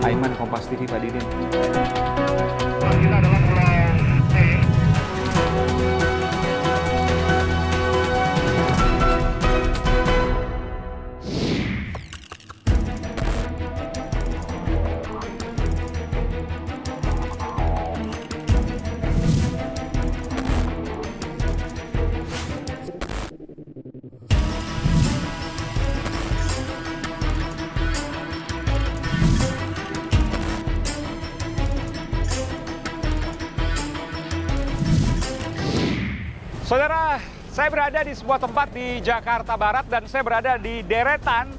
Aiman, Kompas TV, Pak Didin. Kita adalah Pulau C. Saudara, saya berada di sebuah tempat di Jakarta Barat dan saya berada di deretan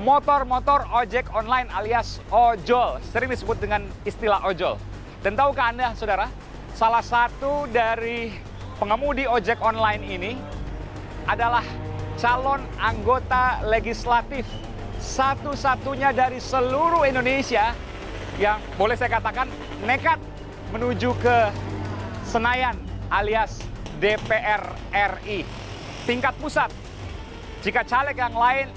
motor-motor ojek online alias ojol. Sering disebut dengan istilah ojol. Dan tahukah Anda, saudara, salah satu dari pengemudi ojek online ini adalah calon anggota legislatif satu-satunya dari seluruh Indonesia yang boleh saya katakan nekat menuju ke Senayan alias DPR RI tingkat pusat. Jika caleg yang lain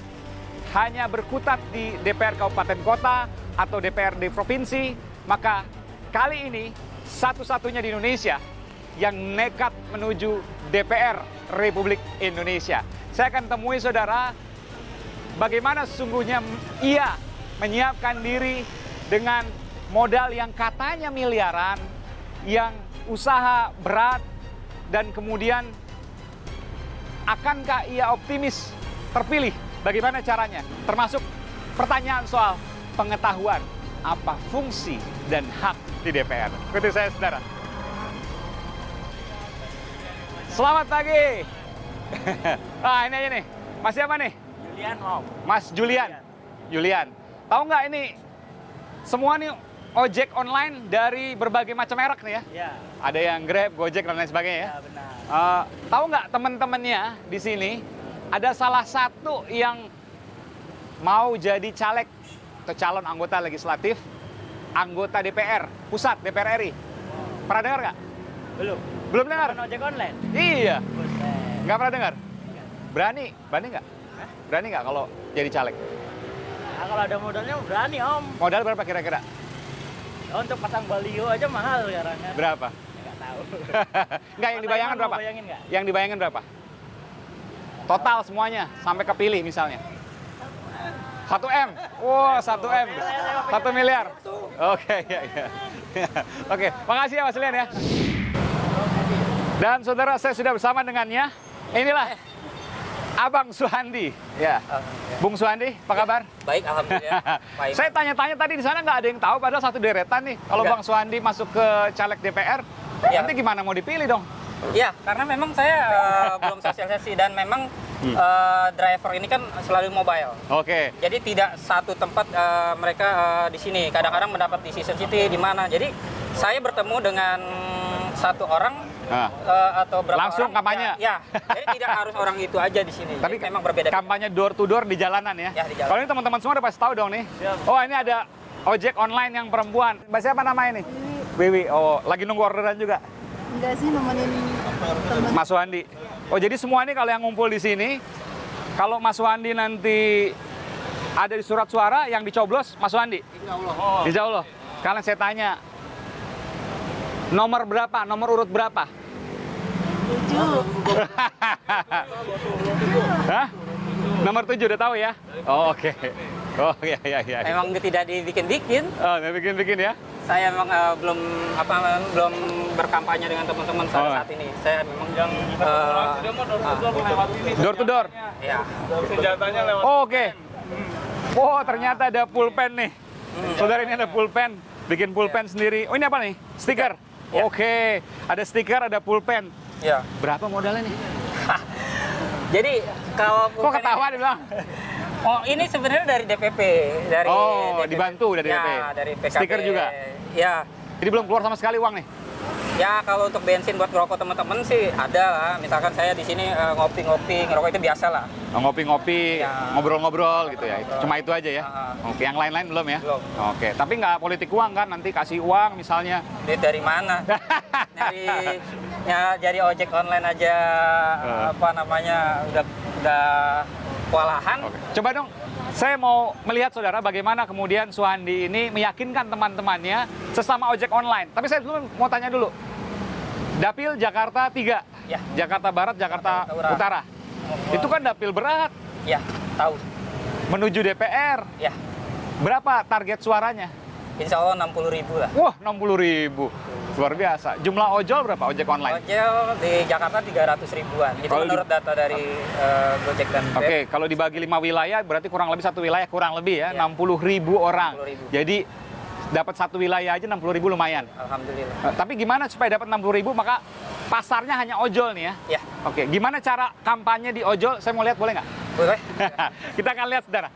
hanya berkutat di DPR Kabupaten Kota atau DPRD Provinsi, maka kali ini satu-satunya di Indonesia yang nekat menuju DPR Republik Indonesia. Saya akan temui saudara bagaimana sesungguhnya ia menyiapkan diri dengan modal yang katanya miliaran, yang usaha berat, dan kemudian akankah ia optimis terpilih? Bagaimana caranya? Termasuk pertanyaan soal pengetahuan apa fungsi dan hak di DPR. Ikuti saya, saudara. Selamat pagi. Ini aja nih. Mas siapa nih? Julian, Om. Mas Julian. Julian. Tahu nggak ini semua nih ojek online dari berbagai macam merek nih ya? Ya, Ada yang Grab, Gojek, dan lain sebagainya ya? ya benar. Tahu nggak teman-temannya di sini ada salah satu yang mau jadi caleg atau calon anggota legislatif, anggota DPR pusat DPR RI. Pernah dengar nggak? Belum. Belum dengar? Temen ojek online? Iya. Buset. Nggak pernah dengar? Enggak. Berani nggak? Hah? Berani nggak kalau jadi caleg? Nah, kalau ada modalnya berani, Om. Modal berapa kira-kira? Untuk pasang baliho aja mahal sekarang kan. Berapa? Nggak tahu. Nggak, yang Mas dibayangkan Aiman berapa? mau bayangin nggak? Yang dibayangkan berapa? Total semuanya sampai kepilih misalnya. 1 M. Wow, 1 M. 1 miliar. Oke, ya. Oke, makasih ya Mas Julian ya. Dan saudara, saya sudah bersama dengannya. Inilah Abang Suhandi. Ya. Bung Suhandi, apa kabar? Baik, alhamdulillah. Baik. Saya tanya-tanya tadi di sana nggak ada yang tahu, padahal satu deretan nih. Kalau Enggak. Bang Suhandi masuk ke caleg DPR, Ya. nanti gimana mau dipilih dong? Iya, karena memang saya belum sosialisasi dan memang driver ini kan selalu mobile. Oke. Jadi tidak satu tempat mereka di sini. Kadang-kadang mendapat di Season City di mana. Jadi saya bertemu dengan satu orang atau berapa Langsung orang. kampanye? Ya. Jadi tidak harus orang itu aja di sini. Tapi Jadi memang berbeda. kampanye door to door di jalanan ya? Ya, di jalan. Kalau ini teman-teman semua udah pasti tahu dong nih. Siap. Oh, ini ada ojek online yang perempuan. Mbak siapa namanya nih? Wiwi. Oh, lagi nunggu orderan juga. Enggak sih, nemenin temen. Mas Suhandi. Oh, jadi semua ini kalau yang ngumpul di sini, kalau Mas Suhandi nanti ada di surat suara yang dicoblos Mas Suhandi? Insya Allah. Kalian saya tanya, nomor berapa? Nomor urut berapa? 7. Hah? Nomor 7 udah tahu ya? Oh, oke. Oh, iya. Memang tidak dibikin-bikin. Oh, udah bikin-bikin ya? Saya memang belum berkampanye dengan teman-teman saya Oh. saat ini. Saya memang Door to door? ya. Oh, oke. Oh, ternyata ada pulpen nih. Saudara, ini ada pulpen. Bikin pulpen sendiri. Oh, ini apa nih? Stiker? Ya. Oke. Ada stiker, ada pulpen. Ya. Berapa modalnya nih? Jadi kalau Kok ketawa dia bilang? Oh, ini sebenarnya dari DPP, dari Oh, DPP. dibantu dari DPP. Ya, dari PKP. Stiker juga? Ya. Jadi belum keluar sama sekali uang nih? Ya, kalau untuk bensin buat ngerokok teman-teman sih ada lah. Misalkan saya di sini ngopi-ngopi, ngerokok itu biasa lah. Oh, ngopi-ngopi, Ya. ngobrol-ngobrol gitu ya? Ngobrol. Cuma itu aja ya? Ah. Oke, yang lain-lain belum ya? Belum. Oke, tapi nggak politik uang kan? Nanti kasih uang misalnya. Duit dari mana? Dari ojek online aja apa namanya udah kewalahan. Oke. Coba dong, saya mau melihat saudara bagaimana kemudian Suhandi ini meyakinkan teman-temannya sesama ojek online. Tapi saya dulu mau tanya dulu. Dapil Jakarta 3, Ya. Jakarta Barat, Jakarta Jakarta Utara. Itu kan dapil berat Ya, tahu. menuju DPR. Ya, Berapa target suaranya? insya Allah 60.000 lah. Wah, 60.000. Luar biasa. Jumlah ojol berapa ojek online? Ojol di Jakarta 300 ribuan. Itu Kalau menurut data dari Gojek dan Grab. Oke, kalau dibagi 5 wilayah berarti kurang lebih satu wilayah kurang lebih ya, Iya. 60.000 orang. 60.000. Jadi dapat satu wilayah aja 60.000 lumayan. Alhamdulillah. Tapi gimana supaya dapat 60.000 maka pasarnya hanya ojol nih ya? Ya, Oke, gimana cara kampanye di ojol? Saya mau lihat boleh nggak? boleh. Kita akan lihat saudara.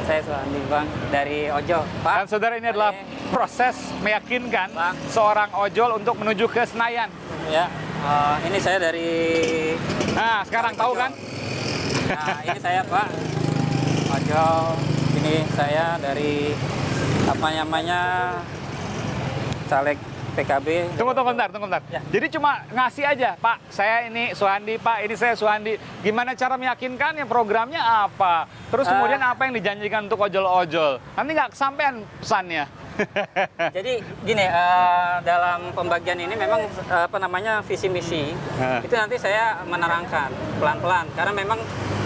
Saya Suhandi Bang dari Ojol. Pak. Dan saudara ini adalah proses meyakinkan Bang. seorang ojol untuk menuju ke Senayan. Ya, ini saya dari. Nah, sekarang tahu kan? Nah, ini saya Pak Ojol. Ini saya dari apa namanya caleg PKB. Tunggu bentar. Ya. Jadi cuma ngasih aja, Pak, saya ini Suhandi, Pak, ini saya Suhandi. Gimana cara meyakinkan ya programnya apa? Terus kemudian apa yang dijanjikan untuk ojol-ojol? Nanti nggak kesampaian pesannya. Jadi gini, dalam pembagian ini memang apa namanya visi misi itu nanti saya menerangkan pelan-pelan karena memang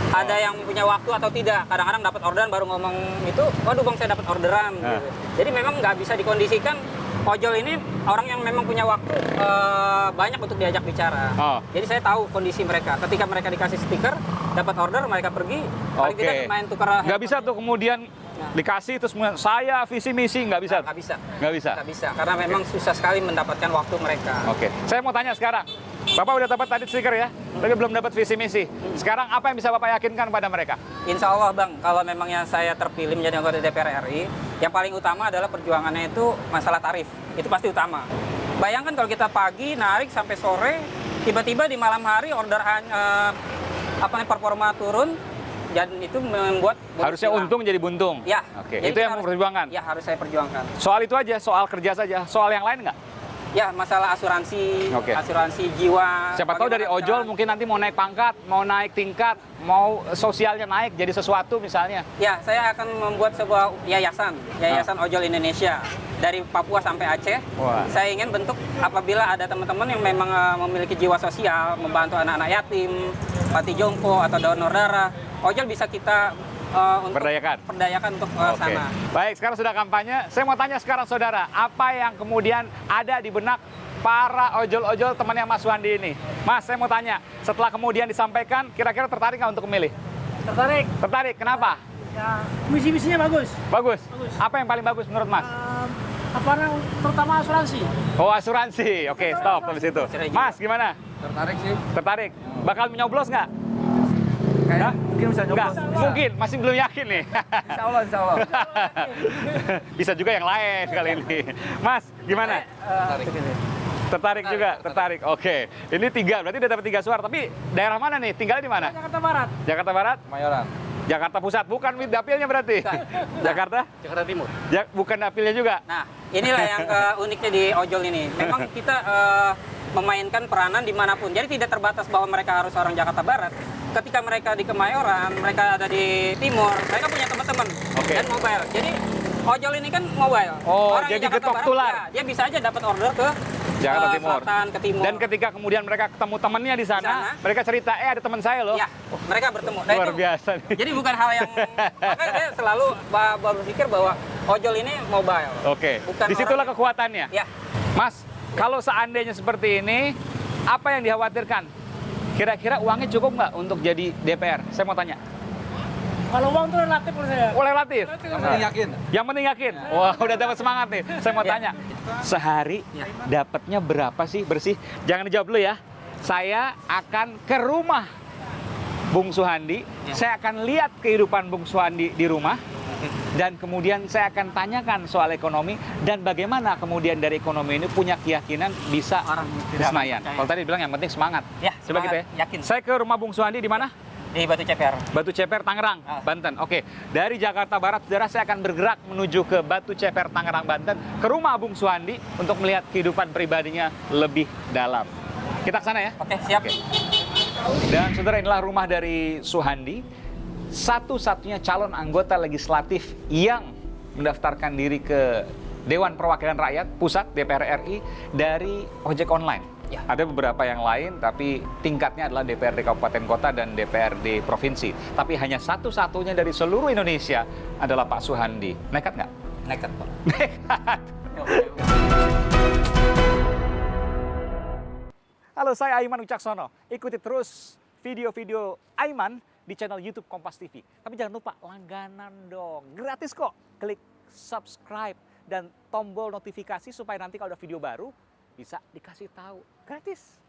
ada yang punya waktu atau tidak. Kadang-kadang dapat orderan baru ngomong itu, waduh bang saya dapat orderan. Gitu. Jadi memang nggak bisa dikondisikan. Ojol ini orang yang memang punya waktu banyak untuk diajak bicara. Oh. Jadi saya tahu kondisi mereka. Ketika mereka dikasih stiker, dapat order, mereka pergi. Paling Oke. tidak main tukar. Nggak bisa tuh kemudian dikasih terus kemudian saya visi misi nggak bisa. Nggak bisa. Nggak bisa. Nggak bisa. Karena memang susah sekali mendapatkan waktu mereka. Oke, saya mau tanya sekarang. Bapak udah dapat tadi stiker ya, tapi belum dapat visi misi. Sekarang apa yang bisa Bapak yakinkan pada mereka? Insya Allah Bang, kalau memangnya saya terpilih menjadi anggota DPR RI, yang paling utama adalah perjuangannya itu masalah tarif. Itu pasti utama. Bayangkan kalau kita pagi narik sampai sore, tiba-tiba di malam hari order performa turun, dan itu membuat Harusnya hilang. untung jadi buntung. Ya. Oke, Jadi itu yang harus- mau perjuangkan. Ya harus saya perjuangkan. Soal itu aja, soal kerja saja. Soal yang lain nggak? Ya masalah asuransi, Oke. asuransi jiwa. Siapa tahu dari Bagaimana ojol kita- mungkin nanti mau naik pangkat, mau naik tingkat, mau sosialnya naik jadi sesuatu misalnya. Ya, saya akan membuat sebuah yayasan Ojol Indonesia dari Papua sampai Aceh. Wah. Saya ingin bentuk apabila ada teman-teman yang memang memiliki jiwa sosial, membantu anak-anak yatim, panti jompo atau donor darah, Ojol bisa kita untuk perdayakan untuk Oke. sana. Baik, sekarang sudah kampanye. Saya mau tanya sekarang saudara, apa yang kemudian ada di benak para ojol-ojol temannya Mas Suhandi ini? Mas, saya mau tanya, setelah kemudian disampaikan, kira-kira tertarik nggak untuk memilih? Tertarik? Tertarik, kenapa? Ya, misi-misinya bagus. Bagus. Bagus. Apa yang paling bagus menurut Mas? Terutama asuransi. Oh, asuransi. Oke, stop sampai situ. Mas, gimana? Tertarik sih. Tertarik? Bakal menyoblos nggak? Kayak Hah? mungkin bisa Nggak, nyoblos. mungkin. Masih belum yakin nih. Insya Allah, insya Allah. Bisa juga yang lain kali ini. Mas, gimana? Tertarik juga? Tertarik. Oke. Ini 3, berarti udah dapat 3 suara. Tapi daerah mana nih? Tinggalnya di mana? Jakarta Barat. Jakarta Barat? Mayoran. Jakarta Pusat? Bukan dapilnya berarti? Jakarta? Jakarta Timur. Bukan dapilnya juga? Nah, inilah yang uniknya di Ojol ini. Memang kita memainkan peranan dimanapun. Jadi tidak terbatas bahwa mereka harus orang Jakarta Barat. Ketika mereka di Kemayoran, mereka ada di Timur, mereka punya teman-teman Oke. dan mobile. Jadi Ojol ini kan mobile. Oh, Orang jadi di Jakarta getok Barat, tular. ya, dia bisa aja dapat order ke Jakarta Timur. Selatan, ke Timur. Dan ketika kemudian mereka ketemu temannya di sana, mereka cerita, ada teman saya loh. Ya, mereka bertemu. Nah, Luar itu- biasa nih. Jadi bukan hal yang makanya saya selalu berpikir bahwa Ojol ini mobile. Oke, Bukan disitulah orang- kekuatannya. Ya. Mas, kalau seandainya seperti ini, apa yang dikhawatirkan? Kira-kira uangnya cukup nggak untuk jadi DPR? Saya mau tanya. Kalau uang tuh relatif menurut saya. Oh, relatif? Yang penting yakin. Yang penting yakin. Wah, udah dapat semangat nih. Saya mau tanya. Sehari dapatnya berapa sih bersih? Jangan dijawab dulu ya. Saya akan ke rumah Bung Suhandi. Saya akan lihat kehidupan Bung Suhandi di rumah. Dan kemudian saya akan tanyakan soal ekonomi dan bagaimana kemudian dari ekonomi ini punya keyakinan bisa Orang di tidak Senayan. percaya. Kalau tadi bilang yang penting semangat. Ya, Coba semangat, gitu ya. yakin. Saya ke rumah Bung Suhandi di mana? Di Batu Ceper. Batu Ceper, Tangerang, Ah. Banten. Oke, dari Jakarta Barat, saudara, saya akan bergerak menuju ke Batu Ceper, Tangerang, Banten, ke rumah Bung Suhandi untuk melihat kehidupan pribadinya lebih dalam. Kita ke sana ya. Oke, siap. Oke. Dan saudara, inilah rumah dari Suhandi, satu-satunya calon anggota legislatif yang mendaftarkan diri ke Dewan Perwakilan Rakyat Pusat DPR RI dari ojek online. Ya. Ada beberapa yang lain, tapi tingkatnya adalah DPRD Kabupaten Kota dan DPRD Provinsi. Tapi hanya satu-satunya dari seluruh Indonesia adalah Pak Suhandi. Nekat nggak? Nekat, Pak. Nekat. Halo, saya Aiman Wicaksono. Ikuti terus video-video Aiman di channel YouTube Kompas TV. Tapi jangan lupa langganan dong. Gratis kok. Klik subscribe dan tombol notifikasi supaya nanti kalau ada video baru bisa dikasih tahu. Gratis.